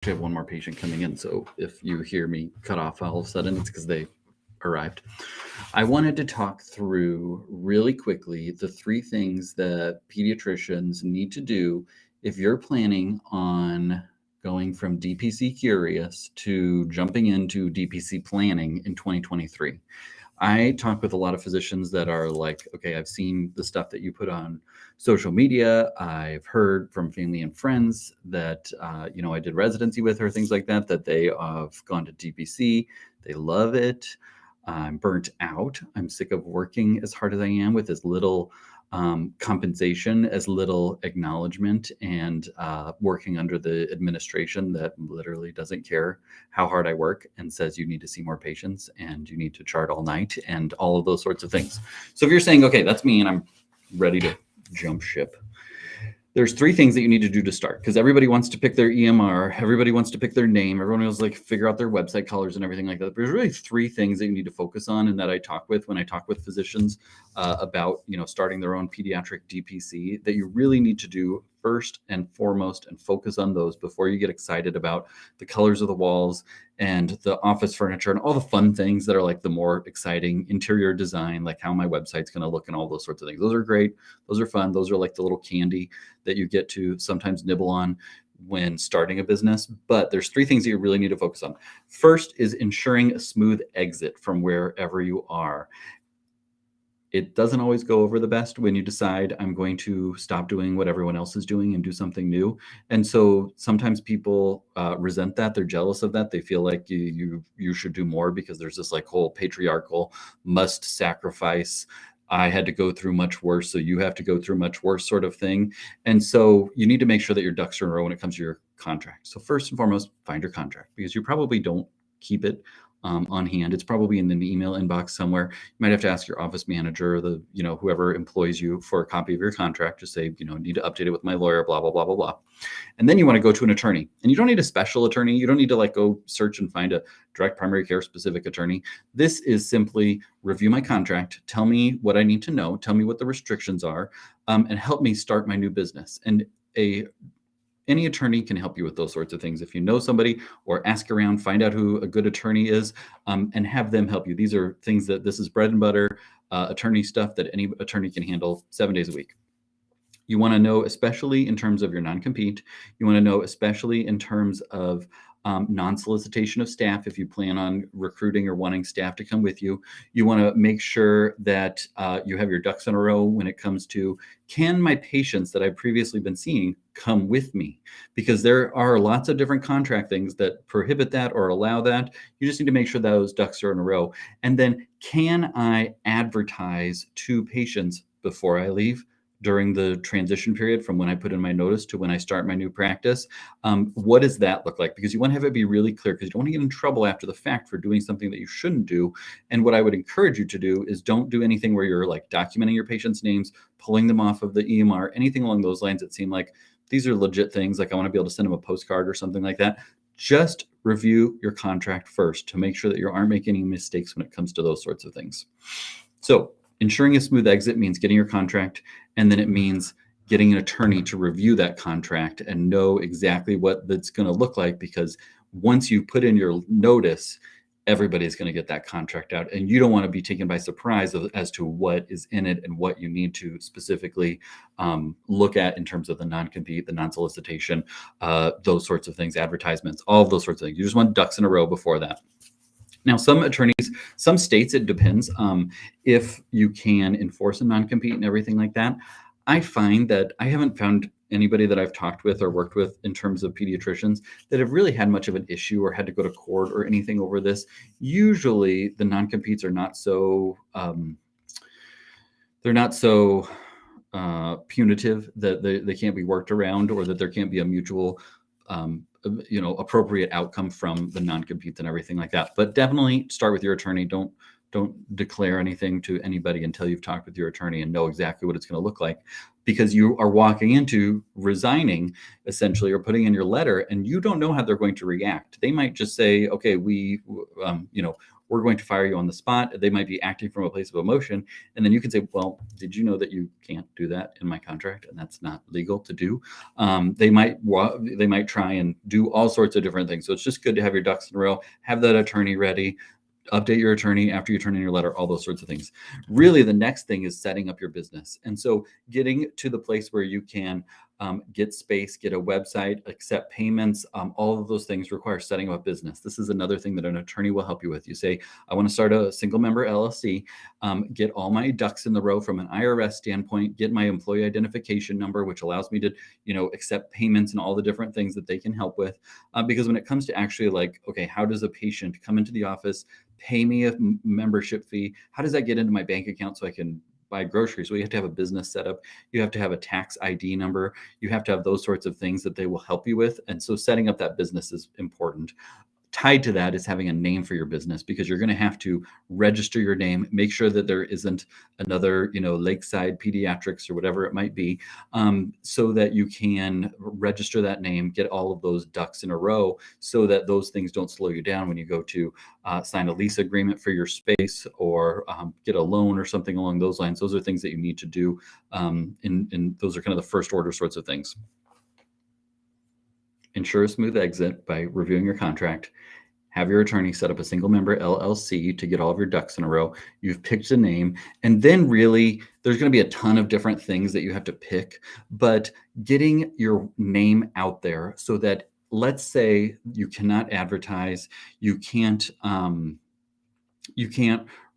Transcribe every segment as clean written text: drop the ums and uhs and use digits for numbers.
actually have one more patient coming in. So if you hear me cut off all of a sudden, it's because they arrived. I wanted to talk through really quickly the three things that pediatricians need to do if you're planning on going from DPC curious to jumping into DPC planning in 2023. I talk with a lot of physicians that are like, okay, I've seen the stuff that you put on social media. I've heard from family and friends that, I did residency with or things like that, that they have gone to DPC. They love it. I'm burnt out. I'm sick of working as hard as I am with as little compensation, as little acknowledgement, and working under the administration that literally doesn't care how hard I work and says you need to see more patients and you need to chart all night and all of those sorts of things. So if you're saying, okay, that's me and I'm ready to jump ship, there's three things that you need to do to start, because everybody wants to pick their EMR, everybody wants to pick their name, everyone wants to like figure out their website colors and everything like that. But there's really three things that you need to focus on, and that I talk with when I talk with physicians about starting their own pediatric DPC, that you really need to do first and foremost, and focus on those before you get excited about the colors of the walls and the office furniture and all the fun things that are like the more exciting interior design, like how my website's going to look and all those sorts of things. Those are great. Those are fun. Those are like the little candy that you get to sometimes nibble on when starting a business. But there's three things that you really need to focus on. First is ensuring a smooth exit from wherever you are. It doesn't always go over the best when you decide I'm going to stop doing what everyone else is doing and do something new. And so sometimes people resent that. They're jealous of that. They feel like you should do more because there's this like whole patriarchal must sacrifice. I had to go through much worse, so you have to go through much worse sort of thing. And so you need to make sure that your ducks are in a row when it comes to your contract. So first and foremost, find your contract, because you probably don't keep it on hand. It's probably in the email inbox somewhere. You might have to ask your office manager or the, whoever employs you for a copy of your contract. Just say, need to update it with my lawyer, blah, blah, blah, blah, blah. And then you want to go to an attorney, and you don't need a special attorney. You don't need to like go search and find a direct primary care specific attorney. This is simply review my contract, tell me what I need to know, tell me what the restrictions are, and help me start my new business. And any attorney can help you with those sorts of things. If you know somebody, or ask around, find out who a good attorney is, and have them help you. These are things this is bread and butter attorney stuff that any attorney can handle 7 days a week. You want to know, especially in terms of your non-compete, you want to know, especially in terms of non-solicitation of staff. If you plan on recruiting or wanting staff to come with you, you want to make sure that you have your ducks in a row when it comes to, can my patients that I've previously been seeing come with me? Because there are lots of different contract things that prohibit that or allow that. You just need to make sure those ducks are in a row. And then, can I advertise to patients before I leave, during the transition period from when I put in my notice to when I start my new practice? What does that look like? Because you want to have it be really clear, because you don't want to get in trouble after the fact for doing something that you shouldn't do. And what I would encourage you to do is don't do anything where you're like documenting your patients' names, pulling them off of the EMR, anything along those lines that seem like these are legit things. Like I want to be able to send them a postcard or something like that. Just review your contract first to make sure that you aren't making any mistakes when it comes to those sorts of things. So ensuring a smooth exit means getting your contract, and then it means getting an attorney to review that contract and know exactly what that's going to look like, because once you put in your notice, everybody's going to get that contract out, and you don't want to be taken by surprise as to what is in it and what you need to specifically look at in terms of the non-compete, the non-solicitation, those sorts of things, advertisements, all of those sorts of things. You just want ducks in a row before that. Now, some attorneys, some states, it depends if you can enforce a non-compete and everything like that. I find that I haven't found anybody that I've talked with or worked with in terms of pediatricians that have really had much of an issue or had to go to court or anything over this. Usually the non-competes are not so, punitive that they can't be worked around, or that there can't be a mutual appropriate outcome from the non-competes and everything like that. But definitely start with your attorney. Don't declare anything to anybody until you've talked with your attorney and know exactly what it's going to look like, because you are walking into resigning essentially, or putting in your letter, and you don't know how they're going to react. They might just say, okay, we're going to fire you on the spot. They might be acting from a place of emotion. And then you can say, well, did you know that you can't do that in my contract? And that's not legal to do. They might try and do all sorts of different things. So it's just good to have your ducks in a row, have that attorney ready, update your attorney after you turn in your letter, all those sorts of things. Really, the next thing is setting up your business. And so getting to the place where you can get space, get a website, accept payments, all of those things require setting up a business. This is another thing that an attorney will help you with. You say, I want to start a single member LLC, get all my ducks in the row from an IRS standpoint, get my employee identification number, which allows me to, accept payments and all the different things that they can help with. Because when it comes to actually like, okay, how does a patient come into the office, pay me a membership fee? How does that get into my bank account so I can buy groceries? Well, you have to have a business setup. You have to have a tax ID number. You have to have those sorts of things that they will help you with. And so setting up that business is important. Tied to that is having a name for your business, because you're going to have to register your name, make sure that there isn't another, Lakeside Pediatrics or whatever it might be, so that you can register that name, get all of those ducks in a row so that those things don't slow you down when you go to sign a lease agreement for your space or get a loan or something along those lines. Those are things that you need to do. And those are kind of the first order sorts of things. Ensure a smooth exit by reviewing your contract. Have your attorney set up a single member LLC to get all of your ducks in a row. You've picked a name, and then really there's going to be a ton of different things that you have to pick, but getting your name out there so that, let's say you cannot advertise, you can't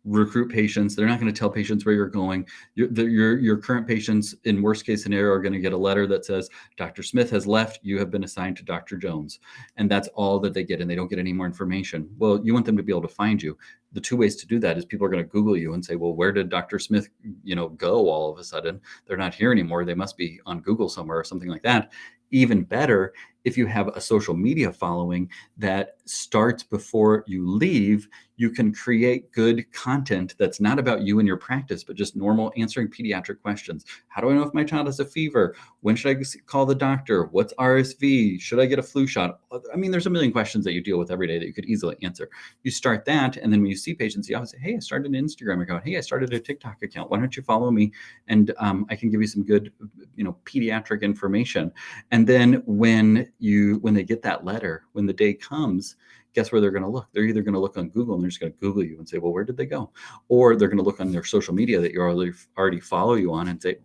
recruit patients. They're not going to tell patients where you're going. Your current patients, in worst case scenario, are going to get a letter that says, Dr. Smith has left. You have been assigned to Dr. Jones. And that's all that they get. And they don't get any more information. Well, you want them to be able to find you. The two ways to do that is people are going to Google you and say, well, where did Dr. Smith, go all of a sudden? They're not here anymore. They must be on Google somewhere or something like that. Even better, if you have a social media following that starts before you leave, you can create good content that's not about you and your practice, but just normal answering pediatric questions. How do I know if my child has a fever? When should I call the doctor? What's RSV? Should I get a flu shot? I mean, there's a million questions that you deal with every day that you could easily answer. You start that, and then when you see patients, you always say, hey, I started an Instagram account. Hey, I started a TikTok account. Why don't you follow me? And I can give you some good, pediatric information. And then when they get that letter, when the day comes, guess where they're going to look? They're either going to look on Google and they're just going to Google you and say, well, where did they go? Or they're going to look on their social media that you already follow you on and say,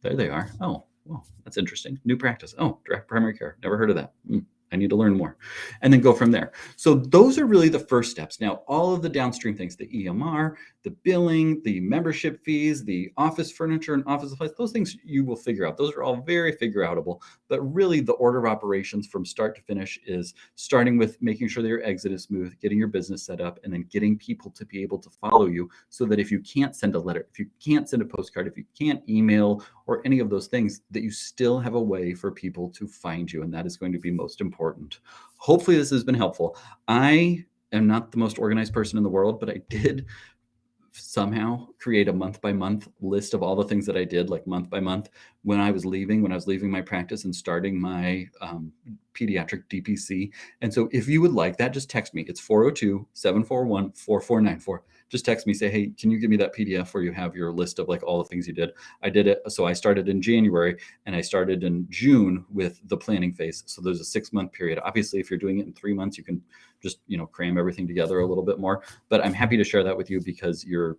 there they are. Oh, well, that's interesting. New practice. Oh, direct primary care. Never heard of that. I need to learn more. And then go from there. So those are really the first steps. Now, all of the downstream things, the EMR, the billing, the membership fees, the office furniture and office supplies, those things you will figure out. Those are all very figure outable. But really the order of operations from start to finish is starting with making sure that your exit is smooth, getting your business set up, and then getting people to be able to follow you so that if you can't send a letter, if you can't send a postcard, if you can't email or any of those things, that you still have a way for people to find you. And that is going to be most important. Hopefully this has been helpful. I am not the most organized person in the world, but I did somehow create a month by month list of all the things that I did, like month by month, when I was leaving my practice and starting my pediatric DPC. And so if you would like that, just text me. It's 402-741-4494. Just text me, say, hey, can you give me that PDF where you have your list of like all the things you did? I did it. So I started in January and I started in June with the planning phase. So there's a 6-month period. Obviously, if you're doing it in 3 months, you can just, cram everything together a little bit more. But I'm happy to share that with you because you're,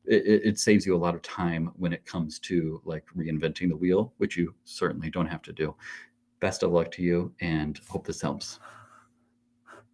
it saves you a lot of time when it comes to like reinventing the wheel, which you certainly don't have to do. Best of luck to you and hope this helps.